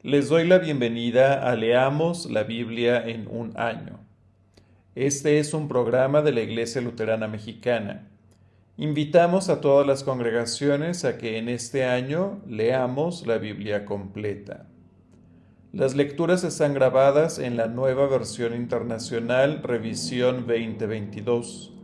Les doy la bienvenida a Leamos la Biblia en un año. Este es un programa de la Iglesia Luterana Mexicana. Invitamos a todas las congregaciones a que en este año leamos la Biblia completa. Las lecturas están grabadas en la nueva versión internacional Revisión 2022.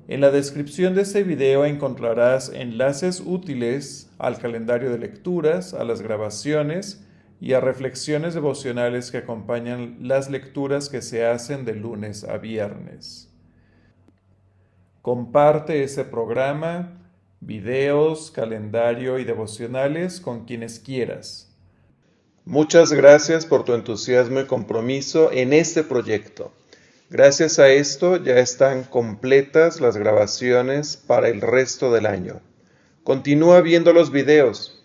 En la descripción de este video encontrarás enlaces útiles al calendario de lecturas, a las grabaciones y a reflexiones devocionales que acompañan las lecturas que se hacen de lunes a viernes. Comparte este programa, videos, calendario y devocionales con quienes quieras. Muchas gracias por tu entusiasmo y compromiso en este proyecto. Gracias a esto ya están completas las grabaciones para el resto del año. Continúa viendo los videos.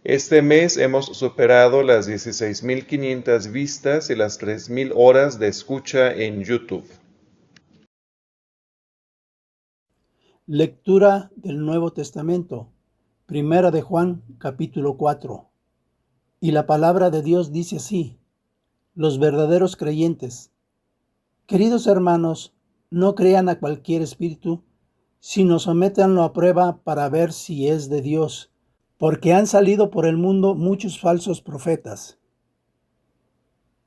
Este mes hemos superado las 16.500 vistas y las 3.000 horas de escucha en YouTube. Lectura del Nuevo Testamento, Primera de Juan, capítulo 4. Y la palabra de Dios dice así: los verdaderos creyentes. Queridos hermanos, no crean a cualquier espíritu, sino sométanlo a prueba para ver si es de Dios, porque han salido por el mundo muchos falsos profetas.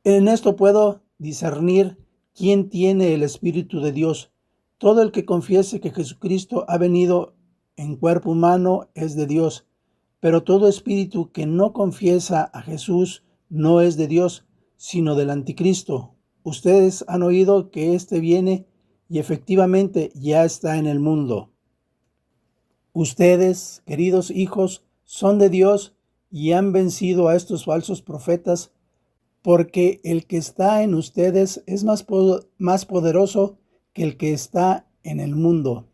En esto puedo discernir quién tiene el Espíritu de Dios. Todo el que confiese que Jesucristo ha venido en cuerpo humano es de Dios, pero todo espíritu que no confiesa a Jesús no es de Dios, sino del anticristo. Ustedes han oído que éste viene y efectivamente ya está en el mundo. Ustedes, queridos hijos, son de Dios y han vencido a estos falsos profetas, porque el que está en ustedes es más poderoso que el que está en el mundo.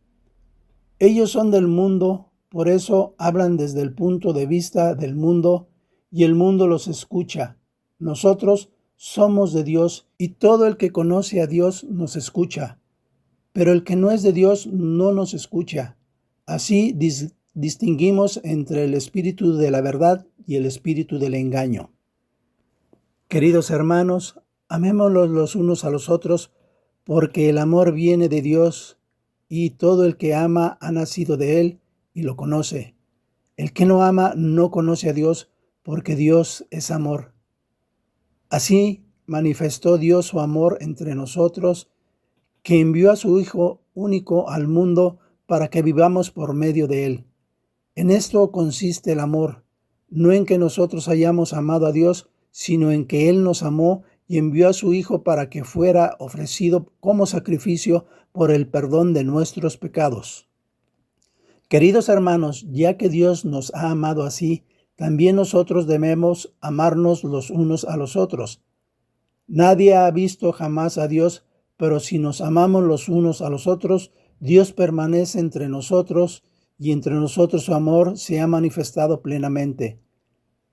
Ellos son del mundo, por eso hablan desde el punto de vista del mundo y el mundo los escucha. Nosotros somos de Dios y todo el que conoce a Dios nos escucha, pero el que no es de Dios no nos escucha. Así distinguimos entre el espíritu de la verdad y el espíritu del engaño. Queridos hermanos, amémonos los unos a los otros, porque el amor viene de Dios, y todo el que ama ha nacido de Él y lo conoce. El que no ama no conoce a Dios, porque Dios es amor. Así manifestó Dios su amor entre nosotros, que envió a su Hijo único al mundo para que vivamos por medio de Él. En esto consiste el amor, no en que nosotros hayamos amado a Dios, sino en que Él nos amó y envió a su Hijo para que fuera ofrecido como sacrificio por el perdón de nuestros pecados. Queridos hermanos, ya que Dios nos ha amado así, también nosotros debemos amarnos los unos a los otros. Nadie ha visto jamás a Dios, pero si nos amamos los unos a los otros, Dios permanece entre nosotros y entre nosotros su amor se ha manifestado plenamente.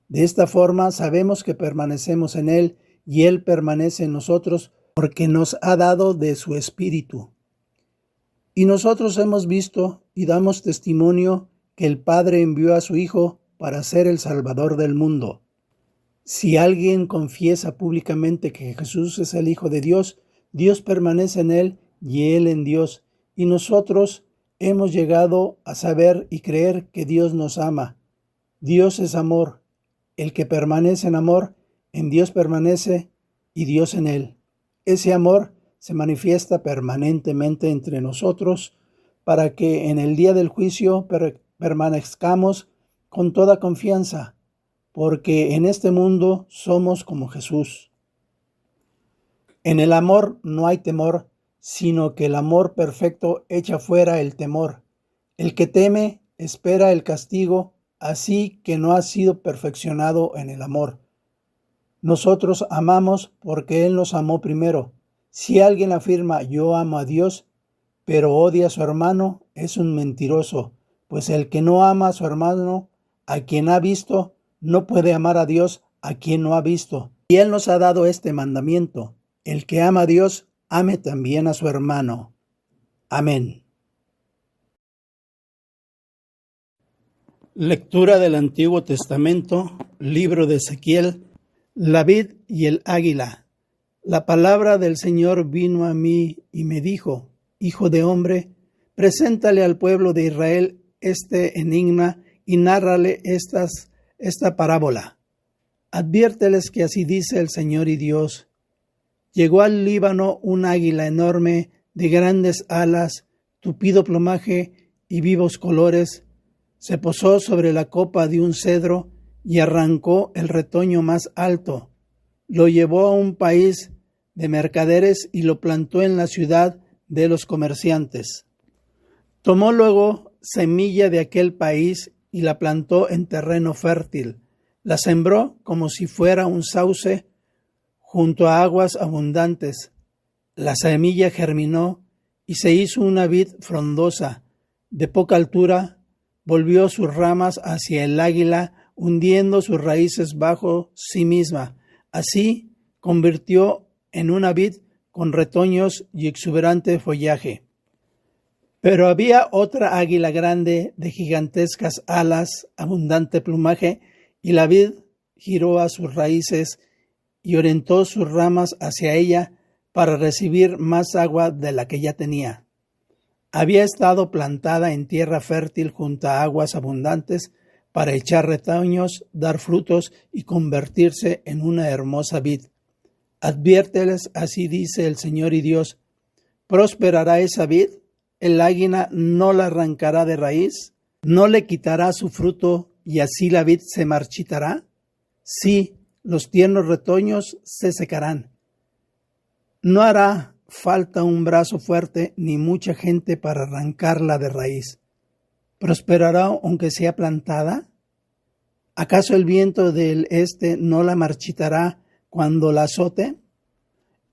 De esta forma sabemos que permanecemos en Él y Él permanece en nosotros porque nos ha dado de su Espíritu. Y nosotros hemos visto y damos testimonio que el Padre envió a su Hijo para ser el Salvador del mundo. Si alguien confiesa públicamente que Jesús es el Hijo de Dios, Dios permanece en Él y Él en Dios. Y nosotros hemos llegado a saber y creer que Dios nos ama. Dios es amor. El que permanece en amor, en Dios permanece y Dios en él. Ese amor se manifiesta permanentemente entre nosotros para que en el día del juicio permanezcamos con toda confianza, porque en este mundo somos como Jesús. En el amor no hay temor, sino que el amor perfecto echa fuera el temor. El que teme espera el castigo, así que no ha sido perfeccionado en el amor. Nosotros amamos porque Él nos amó primero. Si alguien afirma yo amo a Dios, pero odia a su hermano, es un mentiroso, pues el que no ama a su hermano, a quien ha visto, no puede amar a Dios a quien no ha visto. Y Él nos ha dado este mandamiento: el que ama a Dios, ame también a su hermano. Amén. Lectura del Antiguo Testamento, libro de Ezequiel, La vid y el águila. La palabra del Señor vino a mí y me dijo: Hijo de hombre, preséntale al pueblo de Israel este enigma y nárrale esta parábola. Adviérteles que así dice el Señor y Dios. Llegó al Líbano un águila enorme, de grandes alas, tupido plumaje y vivos colores. Se posó sobre la copa de un cedro y arrancó el retoño más alto. Lo llevó a un país de mercaderes y lo plantó en la ciudad de los comerciantes. Tomó luego semilla de aquel país y la plantó en terreno fértil. La sembró como si fuera un sauce junto a aguas abundantes. La semilla germinó y se hizo una vid frondosa, de poca altura. Volvió sus ramas hacia el águila, hundiendo sus raíces bajo sí misma. Así convirtió en una vid con retoños y exuberante follaje. Pero había otra águila grande, de gigantescas alas, abundante plumaje, y la vid giró a sus raíces y orientó sus ramas hacia ella para recibir más agua de la que ya tenía. Había estado plantada en tierra fértil junto a aguas abundantes para echar retoños, dar frutos y convertirse en una hermosa vid. Adviérteles, así dice el Señor y Dios: ¿prosperará esa vid? ¿El águila no la arrancará de raíz? ¿No le quitará su fruto y así la vid se marchitará? Sí, los tiernos retoños se secarán. No hará falta un brazo fuerte ni mucha gente para arrancarla de raíz. ¿Prosperará aunque sea plantada? ¿Acaso el viento del este no la marchitará cuando la azote?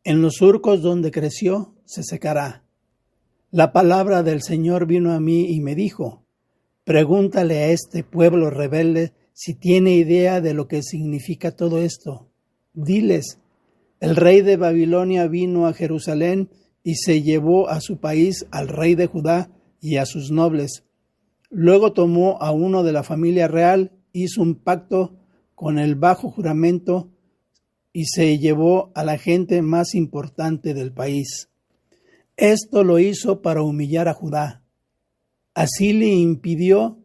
En los surcos donde creció se secará. La palabra del Señor vino a mí y me dijo: pregúntale a este pueblo rebelde si tiene idea de lo que significa todo esto. Diles: el rey de Babilonia vino a Jerusalén y se llevó a su país al rey de Judá y a sus nobles. Luego tomó a uno de la familia real, hizo un pacto con el bajo juramento y se llevó a la gente más importante del país. Esto lo hizo para humillar a Judá. Así le impidió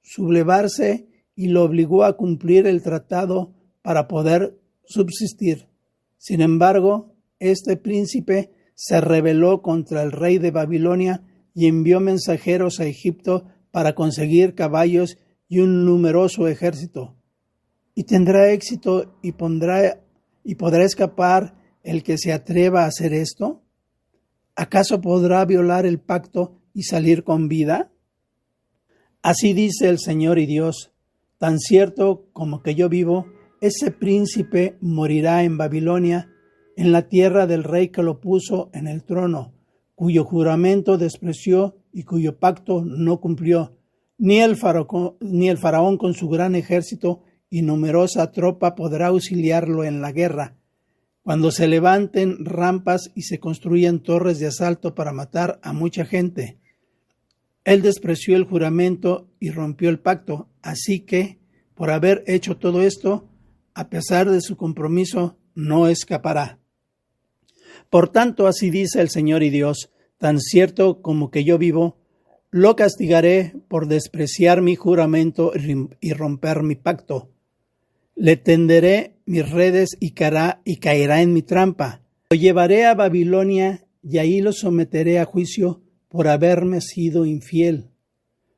sublevarse y lo obligó a cumplir el tratado para poder subsistir. Sin embargo, este príncipe se rebeló contra el rey de Babilonia y envió mensajeros a Egipto para conseguir caballos y un numeroso ejército. ¿Y tendrá éxito y podrá escapar el que se atreva a hacer esto? ¿Acaso podrá violar el pacto y salir con vida? Así dice el Señor y Dios: tan cierto como que yo vivo, ese príncipe morirá en Babilonia, en la tierra del rey que lo puso en el trono, cuyo juramento despreció y cuyo pacto no cumplió. Ni el faraón con su gran ejército y numerosa tropa podrá auxiliarlo en la guerra. Cuando se levanten rampas y se construyan torres de asalto para matar a mucha gente. Él despreció el juramento y rompió el pacto, así que, por haber hecho todo esto, a pesar de su compromiso, no escapará. Por tanto, así dice el Señor y Dios: tan cierto como que yo vivo, lo castigaré por despreciar mi juramento y romper mi pacto. Le tenderé mis redes y caerá en mi trampa. Lo llevaré a Babilonia y ahí lo someteré a juicio por haberme sido infiel.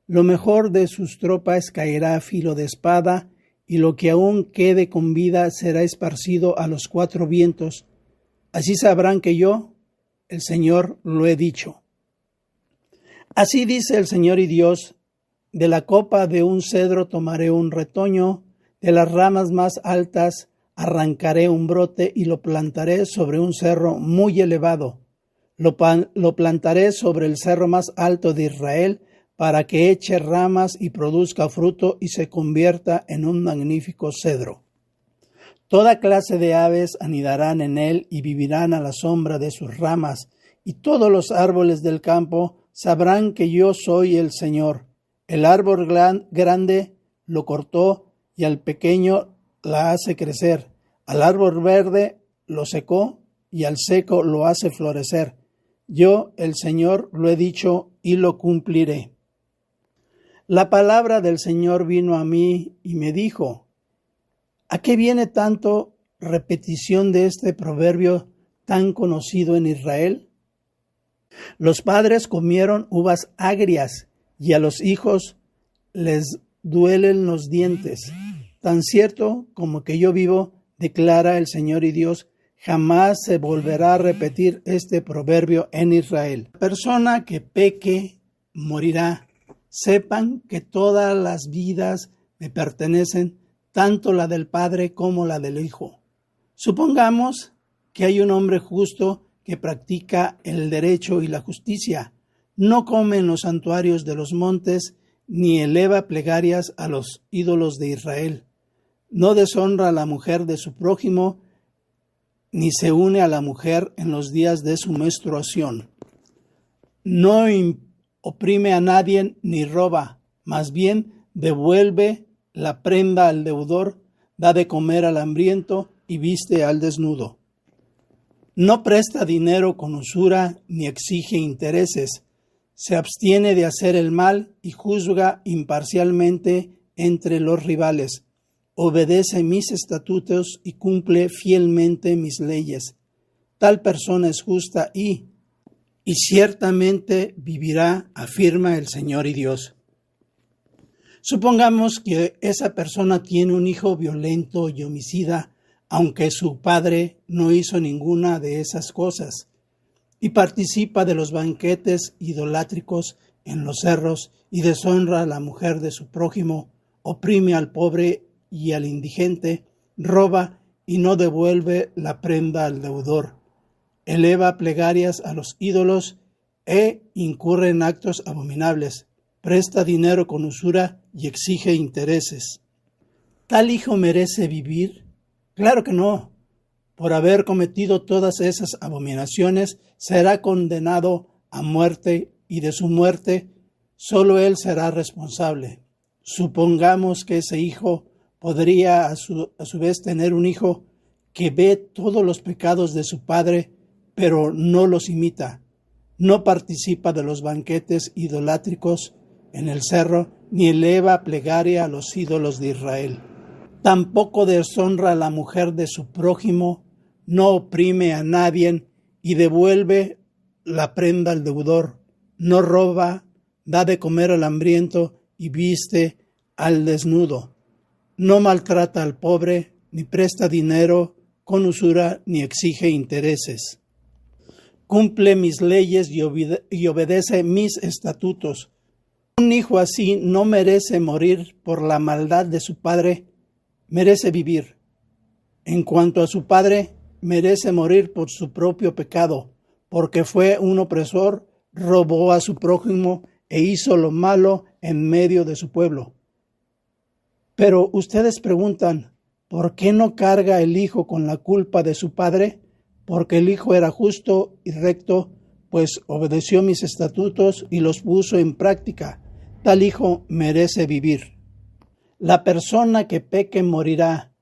Lo mejor de sus tropas caerá a filo de espada, y lo que aún quede con vida será esparcido a los cuatro vientos. Así sabrán que yo, el Señor, lo he dicho. Así dice el Señor y Dios: de la copa de un cedro tomaré un retoño, de las ramas más altas arrancaré un brote y lo plantaré sobre un cerro muy elevado. Lo plantaré sobre el cerro más alto de Israel, para que eche ramas y produzca fruto y se convierta en un magnífico cedro. Toda clase de aves anidarán en él y vivirán a la sombra de sus ramas, y todos los árboles del campo sabrán que yo soy el Señor. El árbol grande lo cortó y al pequeño la hace crecer, Al árbol verde lo secó y al seco lo hace florecer. Yo, el Señor, lo he dicho y lo cumpliré. La palabra del Señor vino a mí y me dijo: ¿a qué viene tanto repetición de este proverbio tan conocido en Israel? Los padres comieron uvas agrias y a los hijos les duelen los dientes. Tan cierto como que yo vivo, declara el Señor y Dios, jamás se volverá a repetir este proverbio en Israel. La persona que peque morirá. Sepan que todas las vidas me pertenecen, tanto la del Padre como la del Hijo. Supongamos que hay un hombre justo que practica el derecho y la justicia, no come en los santuarios de los montes, ni eleva plegarias a los ídolos de Israel, no deshonra a la mujer de su prójimo, ni se une a la mujer en los días de su menstruación. No oprime a nadie ni roba, más bien devuelve la prenda al deudor, da de comer al hambriento y viste al desnudo. No presta dinero con usura ni exige intereses, se abstiene de hacer el mal y juzga imparcialmente entre los rivales. Obedece mis estatutos y cumple fielmente mis leyes. Tal persona es justa y ciertamente vivirá, afirma el Señor y Dios. Supongamos que esa persona tiene un hijo violento y homicida, aunque su padre no hizo ninguna de esas cosas, y participa de los banquetes idolátricos en los cerros y deshonra a la mujer de su prójimo, oprime al pobre y al indigente, roba y no devuelve la prenda al deudor, eleva plegarias a los ídolos e incurre en actos abominables, presta dinero con usura y exige intereses. ¿Tal hijo merece vivir? Claro que no. Por haber cometido todas esas abominaciones, será condenado a muerte y de su muerte solo él será responsable. Supongamos que ese hijo podría a su vez tener un hijo que ve todos los pecados de su padre, pero no los imita. No participa de los banquetes idolátricos en el cerro, ni eleva plegaria a los ídolos de Israel. Tampoco deshonra a la mujer de su prójimo, no oprime a nadie y devuelve la prenda al deudor, no roba, da de comer al hambriento y viste al desnudo. No maltrata al pobre, ni presta dinero con usura, ni exige intereses. Cumple mis leyes y obedece mis estatutos. Un hijo así no merece morir por la maldad de su padre, merece vivir. En cuanto a su padre, merece morir por su propio pecado, porque fue un opresor, robó a su prójimo e hizo lo malo en medio de su pueblo. Pero ustedes preguntan, ¿por qué no carga el hijo con la culpa de su padre? Porque el hijo era justo y recto, pues obedeció mis estatutos y los puso en práctica. Tal hijo merece vivir. La persona que peque morirá.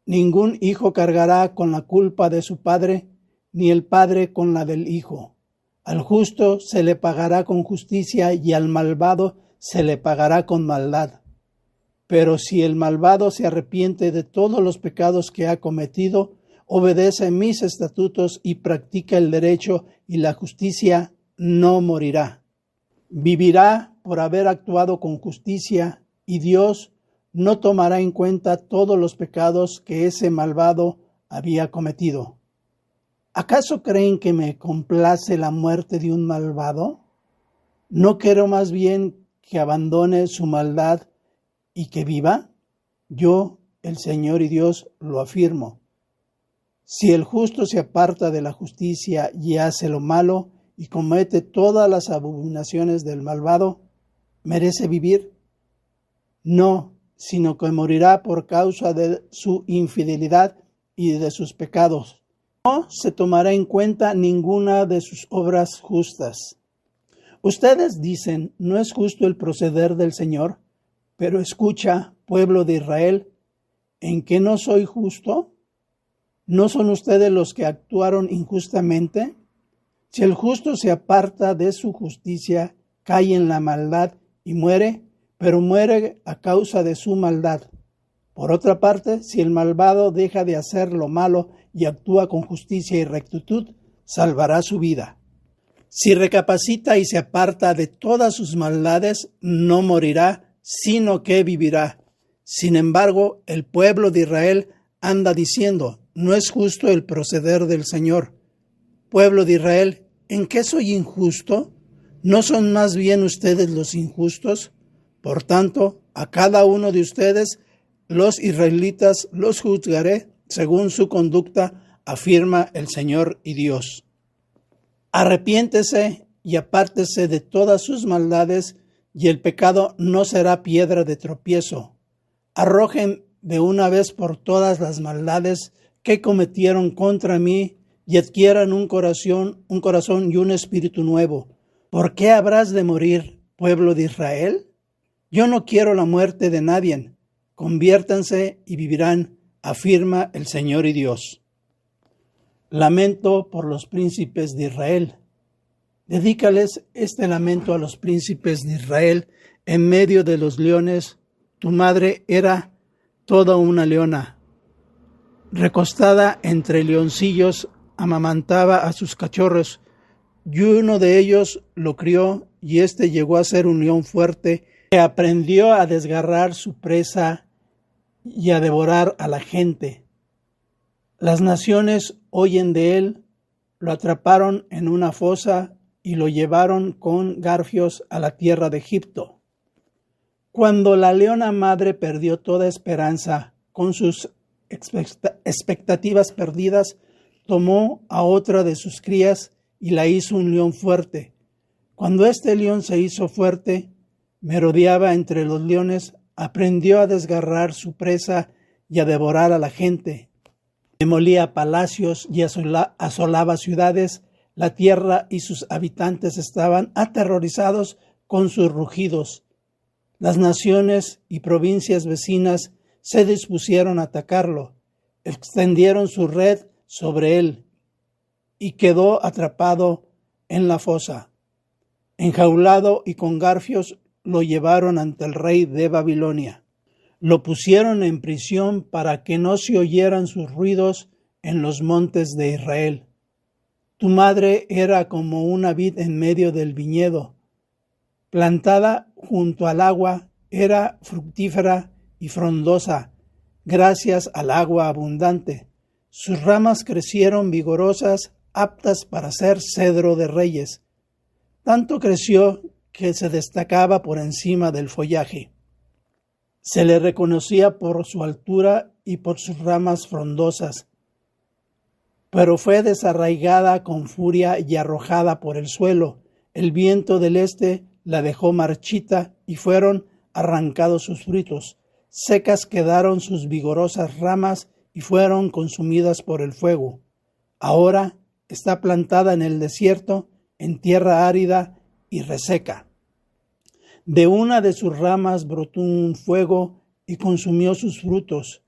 Ningún hijo cargará con la culpa de su padre, ni el padre con la del hijo. Al justo se le pagará con justicia y al malvado se le pagará con maldad. Pero si el malvado se arrepiente de todos los pecados que ha cometido, obedece mis estatutos y practica el derecho y la justicia, no morirá. Vivirá por haber actuado con justicia, y Dios no tomará en cuenta todos los pecados que ese malvado había cometido. ¿Acaso creen que me complace la muerte de un malvado? ¿No quiero más bien que abandone su maldad y que viva? Yo, el Señor y Dios, lo afirmo. Si el justo se aparta de la justicia y hace lo malo y comete todas las abominaciones del malvado, ¿merece vivir? No, sino que morirá por causa de su infidelidad y de sus pecados. No se tomará en cuenta ninguna de sus obras justas. Ustedes dicen, ¿no es justo el proceder del Señor? Pero escucha, pueblo de Israel, ¿en qué no soy justo? ¿No son ustedes los que actuaron injustamente? Si el justo se aparta de su justicia, cae en la maldad y muere, pero muere a causa de su maldad. Por otra parte, si el malvado deja de hacer lo malo y actúa con justicia y rectitud, salvará su vida. Si recapacita y se aparta de todas sus maldades, no morirá, sino que vivirá. Sin embargo, el pueblo de Israel anda diciendo, no es justo el proceder del Señor. Pueblo de Israel, ¿en qué soy injusto? ¿No son más bien ustedes los injustos? Por tanto, a cada uno de ustedes, los israelitas, los juzgaré según su conducta, afirma el Señor y Dios. Arrepiéntese y apártese de todas sus maldades, y el pecado no será piedra de tropiezo. Arrojen de una vez por todas las maldades que cometieron contra mí, y adquieran un corazón y un espíritu nuevo. ¿Por qué habrás de morir, pueblo de Israel? Yo no quiero la muerte de nadie. Conviértanse y vivirán, afirma el Señor y Dios. Lamento por los príncipes de Israel. Dedícales este lamento a los príncipes de Israel en medio de los leones. Tu madre era toda una leona. Recostada entre leoncillos, amamantaba a sus cachorros, y uno de ellos lo crió, y éste llegó a ser un león fuerte, que aprendió a desgarrar su presa y a devorar a la gente. Las naciones oyen de él, lo atraparon en una fosa y lo llevaron con garfios a la tierra de Egipto. Cuando la leona madre perdió toda esperanza, con sus expectativas perdidas, tomó a otra de sus crías y la hizo un león fuerte. Cuando este león se hizo fuerte, merodeaba entre los leones, aprendió a desgarrar su presa y a devorar a la gente. Demolía palacios y asolaba ciudades. La tierra y sus habitantes estaban aterrorizados con sus rugidos. Las naciones y provincias vecinas se dispusieron a atacarlo. Extendieron su red sobre él y quedó atrapado en la fosa. Enjaulado y con garfios lo llevaron ante el rey de Babilonia. Lo pusieron en prisión para que no se oyeran sus ruidos en los montes de Israel. Tu madre era como una vid en medio del viñedo, plantada junto al agua, era fructífera y frondosa, gracias al agua abundante. Sus ramas crecieron vigorosas, aptas para ser cedro de reyes. Tanto creció que se destacaba por encima del follaje. Se le reconocía por su altura y por sus ramas frondosas, pero fue desarraigada con furia y arrojada por el suelo. El viento del este la dejó marchita y fueron arrancados sus frutos. Secas quedaron sus vigorosas ramas y fueron consumidas por el fuego. Ahora está plantada en el desierto, en tierra árida y reseca. De una de sus ramas brotó un fuego y consumió sus frutos.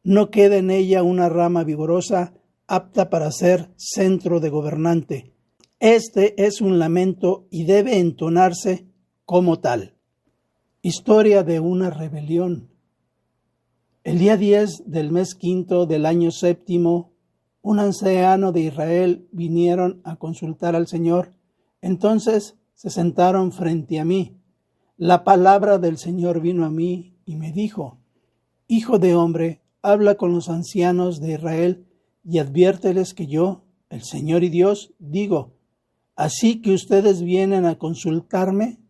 No queda en ella una rama vigorosa, apta para ser centro de gobernante. Este es un lamento y debe entonarse como tal. Historia de una rebelión. El día 10 del mes quinto del año séptimo, un anciano de Israel vinieron a consultar al Señor. Entonces se sentaron frente a mí. La palabra del Señor vino a mí y me dijo: Hijo de hombre, habla con los ancianos de Israel y adviérteles que yo, el Señor y Dios, digo: así que ustedes vienen a consultarme,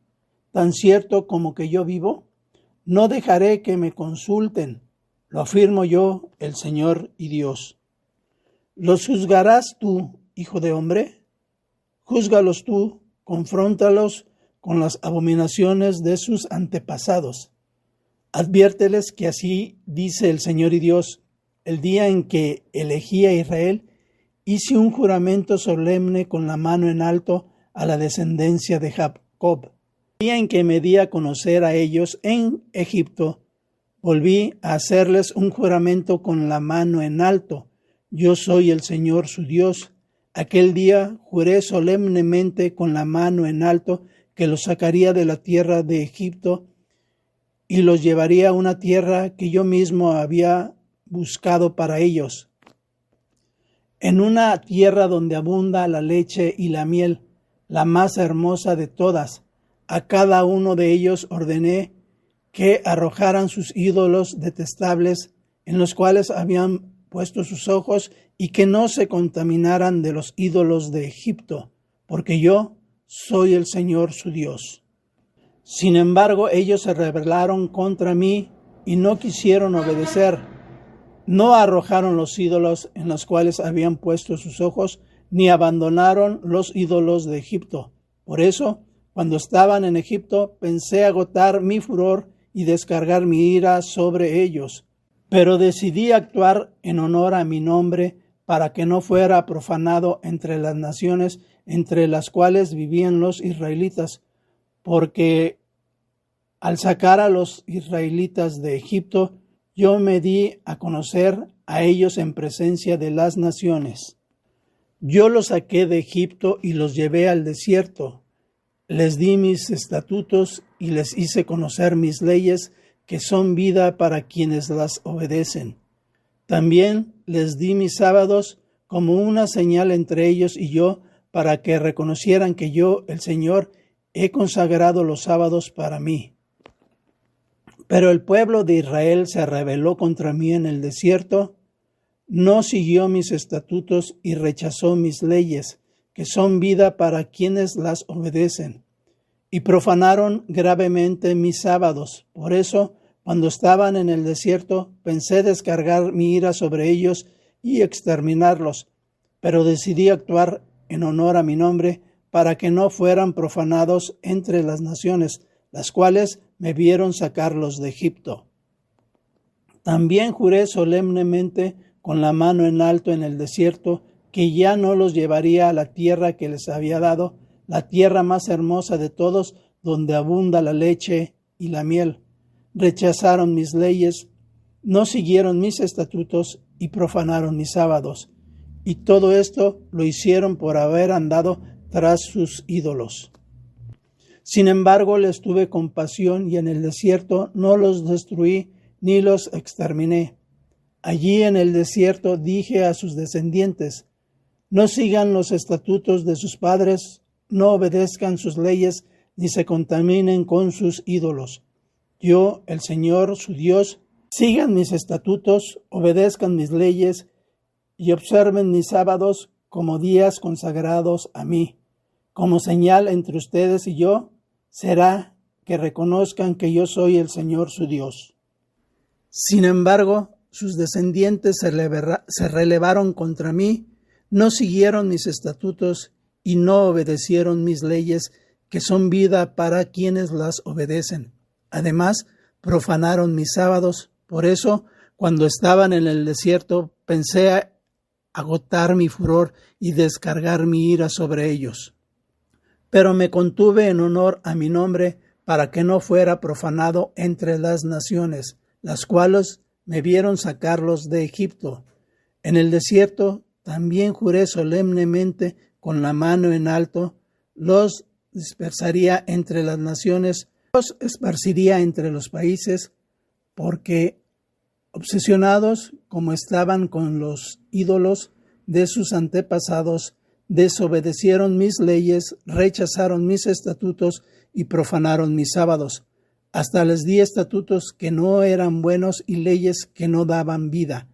tan cierto como que yo vivo, no dejaré que me consulten. Lo afirmo yo, el Señor y Dios. ¿Los juzgarás tú, hijo de hombre? Júzgalos tú, confróntalos con las abominaciones de sus antepasados. Adviérteles que así dice el Señor y Dios: el día en que elegí a Israel, hice un juramento solemne con la mano en alto a la descendencia de Jacob. El día en que me di a conocer a ellos en Egipto, volví a hacerles un juramento con la mano en alto. yo soy el Señor su Dios. Aquel día juré solemnemente con la mano en alto que los sacaría de la tierra de Egipto y los llevaría a una tierra que yo mismo había buscado para ellos, en una tierra donde abunda la leche y la miel, la más hermosa de todas. A cada uno de ellos ordené que arrojaran sus ídolos detestables en los cuales habían puesto sus ojos y que no se contaminaran de los ídolos de Egipto, porque yo soy el Señor su Dios. Sin embargo, ellos se rebelaron contra mí y no quisieron obedecer. No arrojaron los ídolos en los cuales habían puesto sus ojos, ni abandonaron los ídolos de Egipto. Por eso, cuando estaban en Egipto, pensé agotar mi furor y descargar mi ira sobre ellos. Pero decidí actuar en honor a mi nombre para que no fuera profanado entre las naciones entre las cuales vivían los israelitas, porque al sacar a los israelitas de Egipto, yo me di a conocer a ellos en presencia de las naciones. Yo los saqué de Egipto y los llevé al desierto. Les di mis estatutos y les hice conocer mis leyes, que son vida para quienes las obedecen. También les di mis sábados como una señal entre ellos y yo, para que reconocieran que yo, el Señor, he consagrado los sábados para mí. Pero el pueblo de Israel se rebeló contra mí en el desierto, no siguió mis estatutos y rechazó mis leyes, que son vida para quienes las obedecen, y profanaron gravemente mis sábados. Por eso, cuando estaban en el desierto, pensé descargar mi ira sobre ellos y exterminarlos, pero decidí actuar en honor a mi nombre, para que no fueran profanados entre las naciones, las cuales me vieron sacarlos de Egipto. También juré solemnemente con la mano en alto en el desierto, que ya no los llevaría a la tierra que les había dado, la tierra más hermosa de todos, donde abunda la leche y la miel. Rechazaron mis leyes, no siguieron mis estatutos y profanaron mis sábados. Y todo esto lo hicieron por haber andado tras sus ídolos. Sin embargo, les tuve compasión y en el desierto no los destruí ni los exterminé. Allí en el desierto dije a sus descendientes: no sigan los estatutos de sus padres, no obedezcan sus leyes, ni se contaminen con sus ídolos. Yo, el Señor, su Dios, sigan mis estatutos, obedezcan mis leyes y observen mis sábados como días consagrados a mí. Como señal entre ustedes y yo será que reconozcan que yo soy el Señor su Dios. Sin embargo, sus descendientes se relevaron contra mí, no siguieron mis estatutos y no obedecieron mis leyes, que son vida para quienes las obedecen. Además, profanaron mis sábados. Por eso, cuando estaban en el desierto, pensé agotar mi furor y descargar mi ira sobre ellos. Pero me contuve en honor a mi nombre, para que no fuera profanado entre las naciones, las cuales me vieron sacarlos de Egipto. En el desierto también juré solemnemente con la mano en alto, los dispersaría entre las naciones, los esparciría entre los países, porque obsesionados como estaban con los ídolos de sus antepasados, desobedecieron mis leyes, rechazaron mis estatutos y profanaron mis sábados. Hasta les di estatutos que no eran buenos y leyes que no daban vida.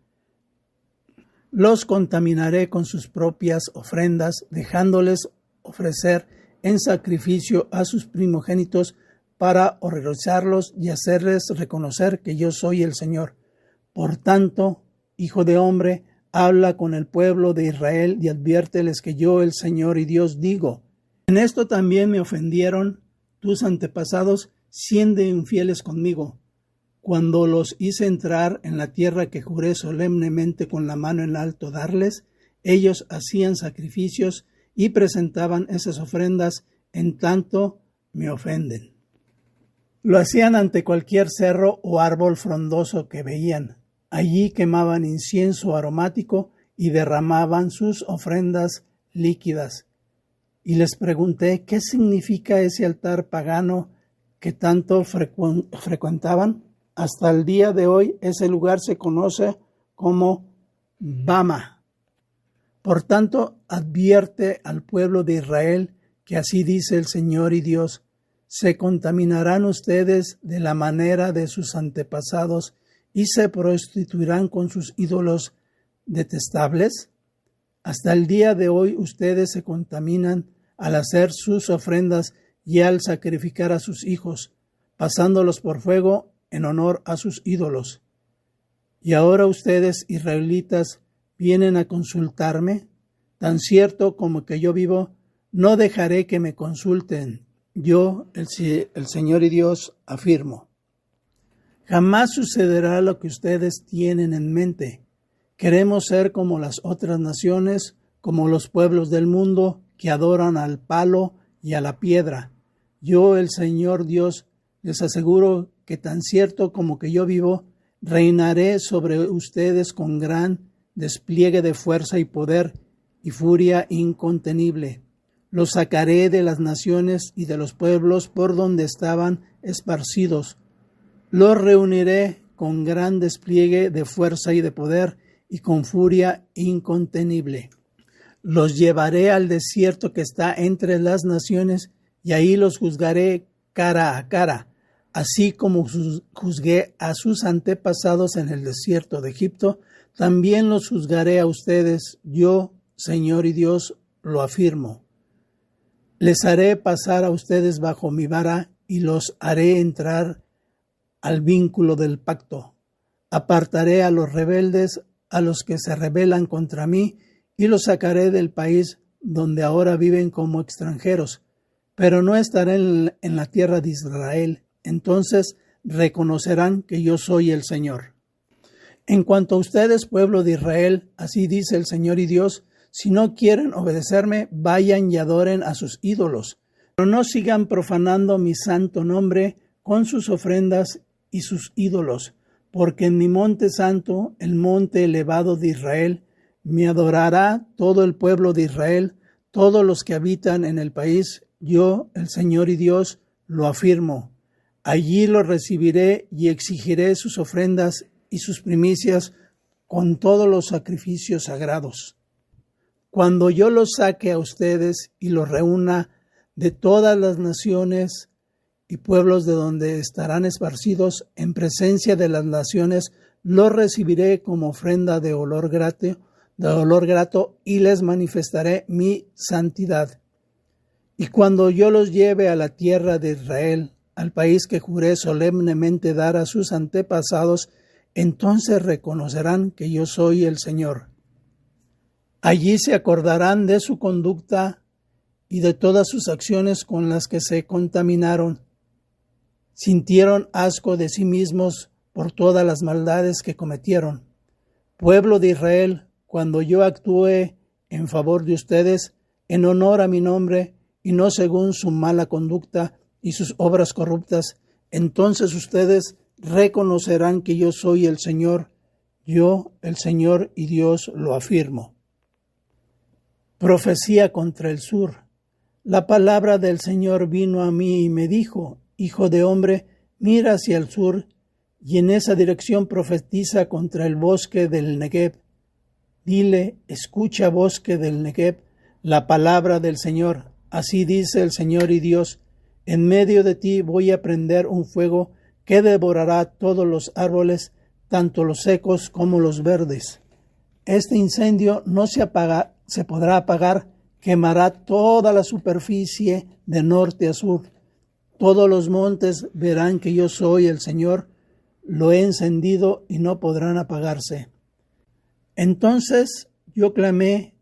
Los contaminaré con sus propias ofrendas, dejándoles ofrecer en sacrificio a sus primogénitos para horrorizarlos y hacerles reconocer que yo soy el Señor. Por tanto, hijo de hombre, habla con el pueblo de Israel y adviérteles que yo, el Señor y Dios, digo: en esto también me ofendieron tus antepasados, siendo infieles conmigo, cuando los hice entrar en la tierra que juré solemnemente con la mano en alto darles. Ellos hacían sacrificios y presentaban esas ofrendas, en tanto me ofenden. Lo hacían ante cualquier cerro o árbol frondoso que veían. Allí quemaban incienso aromático y derramaban sus ofrendas líquidas. Y les pregunté qué significa ese altar pagano que tanto frecuentaban. Hasta el día de hoy ese lugar se conoce como Bama. Por tanto, advierte al pueblo de Israel que así dice el Señor y Dios: ¿se contaminarán ustedes de la manera de sus antepasados y se prostituirán con sus ídolos detestables? Hasta el día de hoy ustedes se contaminan al hacer sus ofrendas y al sacrificar a sus hijos, pasándolos por fuego en honor a sus ídolos. Y ahora ustedes, israelitas, vienen a consultarme. Tan cierto como que yo vivo, no dejaré que me consulten. Yo, el Señor y Dios, afirmo. Jamás sucederá lo que ustedes tienen en mente. Queremos ser como las otras naciones, como los pueblos del mundo que adoran al palo y a la piedra. Yo, el Señor Dios, les aseguro que tan cierto como que yo vivo, reinaré sobre ustedes con gran despliegue de fuerza y poder y furia incontenible. Los sacaré de las naciones y de los pueblos por donde estaban esparcidos. Los reuniré con gran despliegue de fuerza y de poder y con furia incontenible. Los llevaré al desierto que está entre las naciones y ahí los juzgaré cara a cara, así como juzgué a sus antepasados en el desierto de Egipto, también los juzgaré a ustedes. Yo, Señor y Dios, lo afirmo. Les haré pasar a ustedes bajo mi vara y los haré entrar al vínculo del pacto. Apartaré a los rebeldes, a los que se rebelan contra mí, y los sacaré del país donde ahora viven como extranjeros, pero no estaré en la tierra de Israel. Entonces reconocerán que yo soy el Señor. En cuanto a ustedes, pueblo de Israel, así dice el Señor y Dios: si no quieren obedecerme, vayan y adoren a sus ídolos, pero no sigan profanando mi santo nombre con sus ofrendas y sus ídolos, porque en mi monte santo, el monte elevado de Israel, me adorará todo el pueblo de Israel, todos los que habitan en el país. Yo, el Señor y Dios, lo afirmo. Allí los recibiré y exigiré sus ofrendas y sus primicias con todos los sacrificios sagrados. Cuando yo los saque a ustedes y los reúna de todas las naciones y pueblos de donde estarán esparcidos, en presencia de las naciones, los recibiré como ofrenda de olor grato y les manifestaré mi santidad. Y cuando yo los lleve a la tierra de Israel, al país que juré solemnemente dar a sus antepasados, entonces reconocerán que yo soy el Señor. Allí se acordarán de su conducta y de todas sus acciones con las que se contaminaron. Sintieron asco de sí mismos por todas las maldades que cometieron. Pueblo de Israel, cuando yo actúe en favor de ustedes, en honor a mi nombre, y no según su mala conducta y sus obras corruptas, entonces ustedes reconocerán que yo soy el Señor. Yo, el Señor y Dios, lo afirmo. Profecía contra el sur. La palabra del Señor vino a mí y me dijo: Hijo de hombre, mira hacia el sur y en esa dirección profetiza contra el bosque del Negev. Dile: escucha, bosque del Negev, la palabra del Señor. Así dice el Señor y Dios: en medio de ti voy a prender un fuego que devorará todos los árboles, tanto los secos como los verdes. Este incendio no se podrá apagar, quemará toda la superficie de norte a sur. Todos los montes verán que yo soy el Señor, lo he encendido y no podrán apagarse. Entonces yo clamé: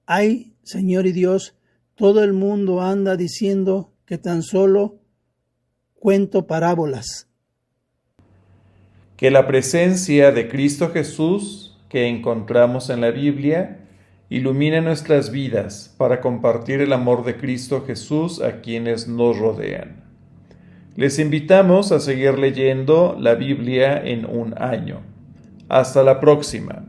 ¡ay, Señor y Dios! Todo el mundo anda diciendo que tan solo cuento parábolas. Que la presencia de Cristo Jesús que encontramos en la Biblia ilumine nuestras vidas para compartir el amor de Cristo Jesús a quienes nos rodean. Les invitamos a seguir leyendo la Biblia en un año. Hasta la próxima.